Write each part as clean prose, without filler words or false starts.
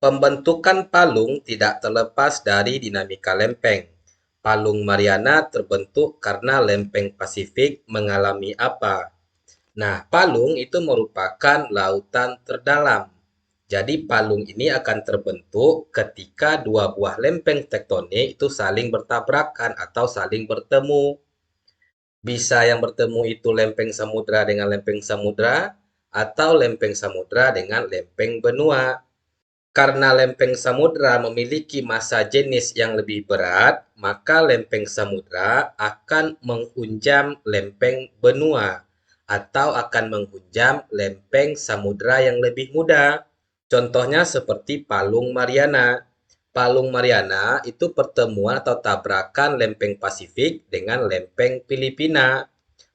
Pembentukan palung tidak terlepas dari dinamika lempeng. Palung Mariana terbentuk karena lempeng Pasifik mengalami apa? Nah, palung itu merupakan lautan terdalam. Jadi palung ini akan terbentuk ketika dua buah lempeng tektonik itu saling bertabrakan atau saling bertemu. Bisa yang bertemu itu lempeng samudra dengan lempeng samudra atau lempeng samudra dengan lempeng benua. Karena lempeng samudra memiliki massa jenis yang lebih berat, maka lempeng samudra akan menghunjam lempeng benua atau akan menghunjam lempeng samudra yang lebih muda. Contohnya seperti Palung Mariana. Palung Mariana itu pertemuan atau tabrakan lempeng Pasifik dengan lempeng Filipina.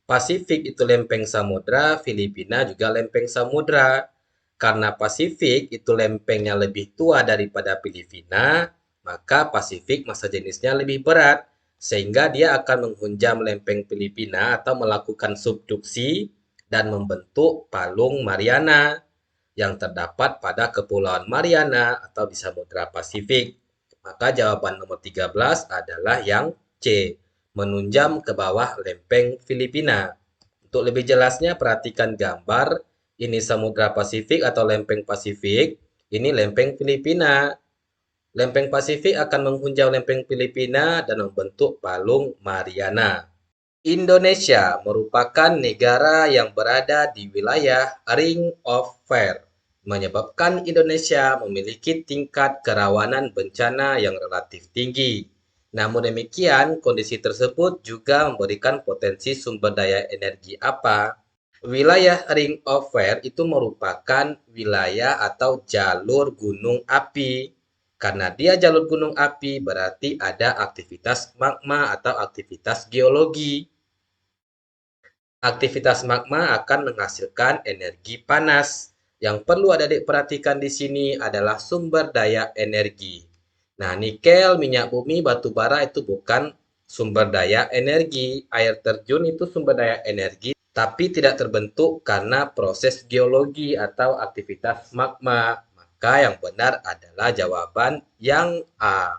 Pasifik itu lempeng samudra, Filipina juga lempeng samudra. Karena Pasifik itu lempengnya lebih tua daripada Filipina, maka Pasifik massa jenisnya lebih berat, sehingga dia akan menghunjam lempeng Filipina atau melakukan subduksi dan membentuk Palung Mariana yang terdapat pada Kepulauan Mariana atau di Samudra Pasifik. Maka jawaban nomor 13 adalah yang C, menunjam ke bawah lempeng Filipina. Untuk lebih jelasnya, perhatikan gambar. Ini Samudra Pasifik atau lempeng Pasifik. Ini lempeng Filipina. Lempeng Pasifik akan menghunjam lempeng Filipina dan membentuk Palung Mariana. Indonesia merupakan negara yang berada di wilayah Ring of Fire, menyebabkan Indonesia memiliki tingkat kerawanan bencana yang relatif tinggi. Namun demikian, kondisi tersebut juga memberikan potensi sumber daya energi apa? Wilayah Ring of Fire itu merupakan wilayah atau jalur gunung api. Karena dia jalur gunung api, berarti ada aktivitas magma atau aktivitas geologi. Aktivitas magma akan menghasilkan energi panas. Yang perlu adik perhatikan di sini adalah sumber daya energi. Nah, nikel, minyak bumi, batu bara itu bukan sumber daya energi. Air terjun itu sumber daya energi, tapi tidak terbentuk karena proses geologi atau aktivitas magma. Maka yang benar adalah jawaban yang A.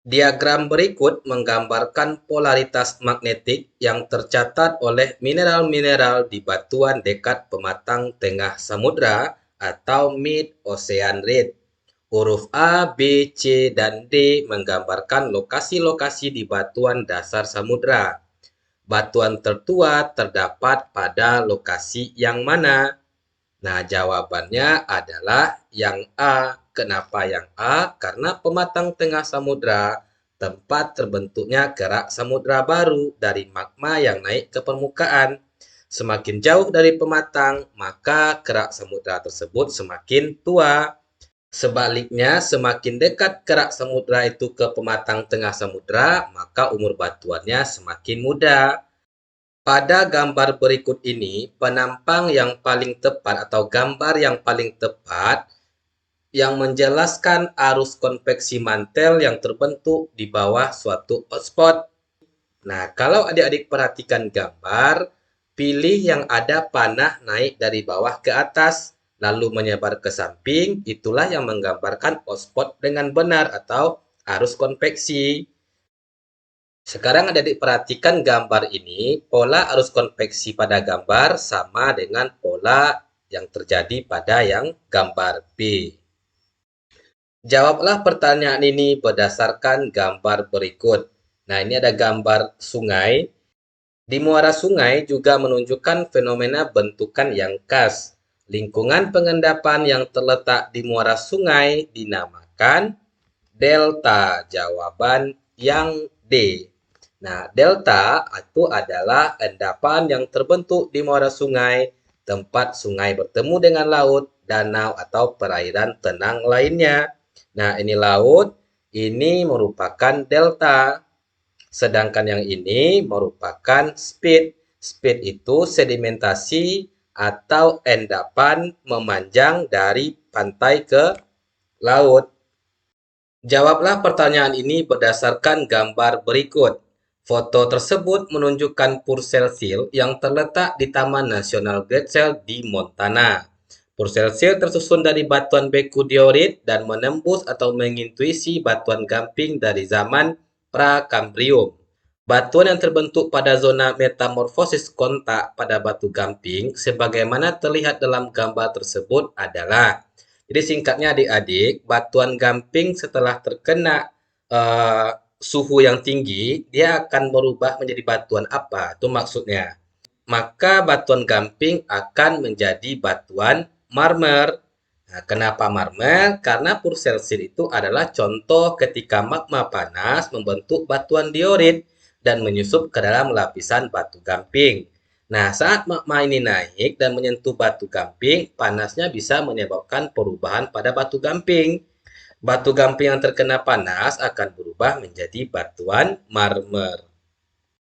Diagram berikut menggambarkan polaritas magnetik yang tercatat oleh mineral-mineral di batuan dekat pematang tengah samudra atau mid-ocean ridge. Huruf A, B, C, dan D menggambarkan lokasi-lokasi di batuan dasar samudra. Batuan tertua terdapat pada lokasi yang mana? Nah, jawabannya adalah yang A. Kenapa yang A? Karena pematang tengah samudra, tempat terbentuknya kerak samudra baru dari magma yang naik ke permukaan. Semakin jauh dari pematang, maka kerak samudra tersebut semakin tua. Sebaliknya, semakin dekat kerak samudra itu ke pematang tengah samudra, maka umur batuannya semakin muda. Pada gambar berikut ini, penampang yang paling tepat atau gambar yang paling tepat yang menjelaskan arus konveksi mantel yang terbentuk di bawah suatu hotspot. Nah, kalau adik-adik perhatikan gambar, pilih yang ada panah naik dari bawah ke atas, lalu menyebar ke samping, itulah yang menggambarkan hotspot dengan benar atau arus konveksi. Sekarang adik-adik perhatikan gambar ini, pola arus konveksi pada gambar sama dengan pola yang terjadi pada yang gambar B. Jawablah pertanyaan ini berdasarkan gambar berikut. Nah, ini ada gambar sungai. Di muara sungai juga menunjukkan fenomena bentukan yang khas. Lingkungan pengendapan yang terletak di muara sungai dinamakan delta. Jawaban yang D. Nah, delta itu adalah endapan yang terbentuk di muara sungai, tempat sungai bertemu dengan laut, danau, atau perairan tenang lainnya. Nah, ini laut, ini merupakan delta. Sedangkan yang ini merupakan speed. Speed itu sedimentasi atau endapan memanjang dari pantai ke laut. Jawablah pertanyaan ini berdasarkan gambar berikut. Foto tersebut menunjukkan Purcell Field yang terletak di Taman Nasional Great Salt di Montana. Purselsil tersusun dari batuan beku diorit dan menembus atau mengintuisi batuan gamping dari zaman Prakambrium. Batuan yang terbentuk pada zona metamorfosis kontak pada batu gamping sebagaimana terlihat dalam gambar tersebut adalah, jadi singkatnya adik-adik, batuan gamping setelah terkena suhu yang tinggi, dia akan berubah menjadi batuan apa? Itu maksudnya. Maka batuan gamping akan menjadi batuan marmer. Nah, kenapa marmer? Karena Purcellsil itu adalah contoh ketika magma panas membentuk batuan diorit dan menyusup ke dalam lapisan batu gamping. Nah, saat magma ini naik dan menyentuh batu gamping, panasnya bisa menyebabkan perubahan pada batu gamping. Batu gamping yang terkena panas akan berubah menjadi batuan marmer.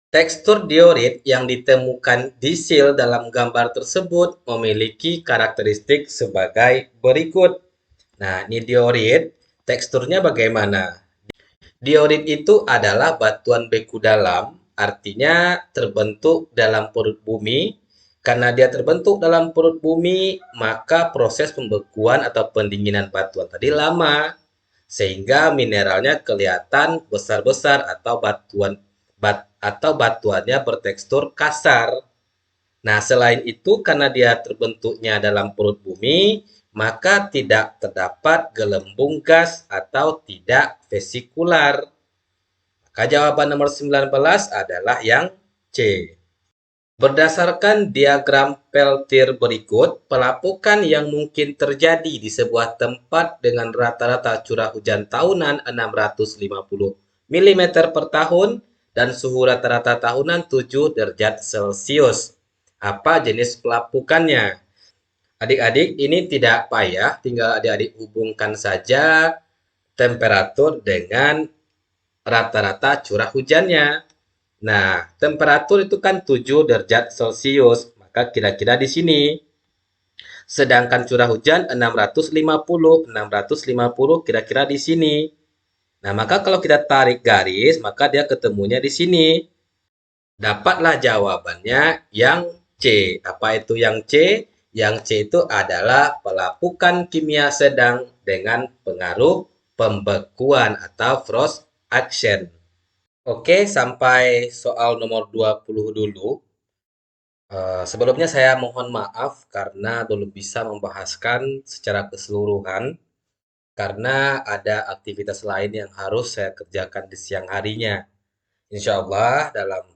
Tekstur diorit yang ditemukan di sil dalam gambar tersebut memiliki karakteristik sebagai berikut. Nah, ini diorit, teksturnya bagaimana? Diorit itu adalah batuan beku dalam, artinya terbentuk dalam perut bumi. Karena dia terbentuk dalam perut bumi, maka proses pembekuan atau pendinginan batuan tadi lama, sehingga mineralnya kelihatan besar-besar atau batuannya bertekstur kasar. Nah, selain itu karena dia terbentuknya dalam perut bumi, maka tidak terdapat gelembung gas atau tidak vesikular. Maka jawaban nomor 19 adalah yang C. Berdasarkan diagram Peltier berikut, pelapukan yang mungkin terjadi di sebuah tempat dengan rata-rata curah hujan tahunan 650 mm per tahun dan suhu rata-rata tahunan 7 derajat Celcius. Apa jenis pelapukannya? Adik-adik, ini tidak payah, tinggal adik-adik hubungkan saja temperatur dengan rata-rata curah hujannya. Nah, temperatur itu kan 7 derajat Celcius, maka kira-kira di sini. Sedangkan curah hujan 650 kira-kira di sini. Nah, maka kalau kita tarik garis, maka dia ketemunya di sini. Dapatlah jawabannya yang C. Apa itu yang C? Yang C itu adalah pelapukan kimia sedang dengan pengaruh pembekuan atau frost action. Oke, sampai soal nomor 20 dulu. Sebelumnya saya mohon maaf karena belum bisa membahaskan secara keseluruhan karena ada aktivitas lain yang harus saya kerjakan di siang harinya. Insya Allah dalam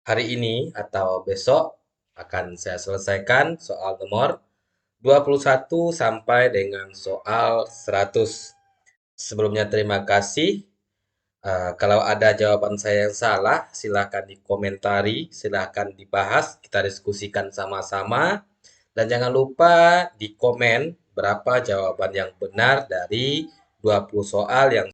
hari ini atau besok akan saya selesaikan soal nomor 21 sampai dengan soal 100. Sebelumnya terima kasih. Kalau ada jawaban saya yang salah, silahkan dikomentari, silahkan dibahas, kita diskusikan sama-sama. Dan jangan lupa di komen berapa jawaban yang benar dari 20 soal yang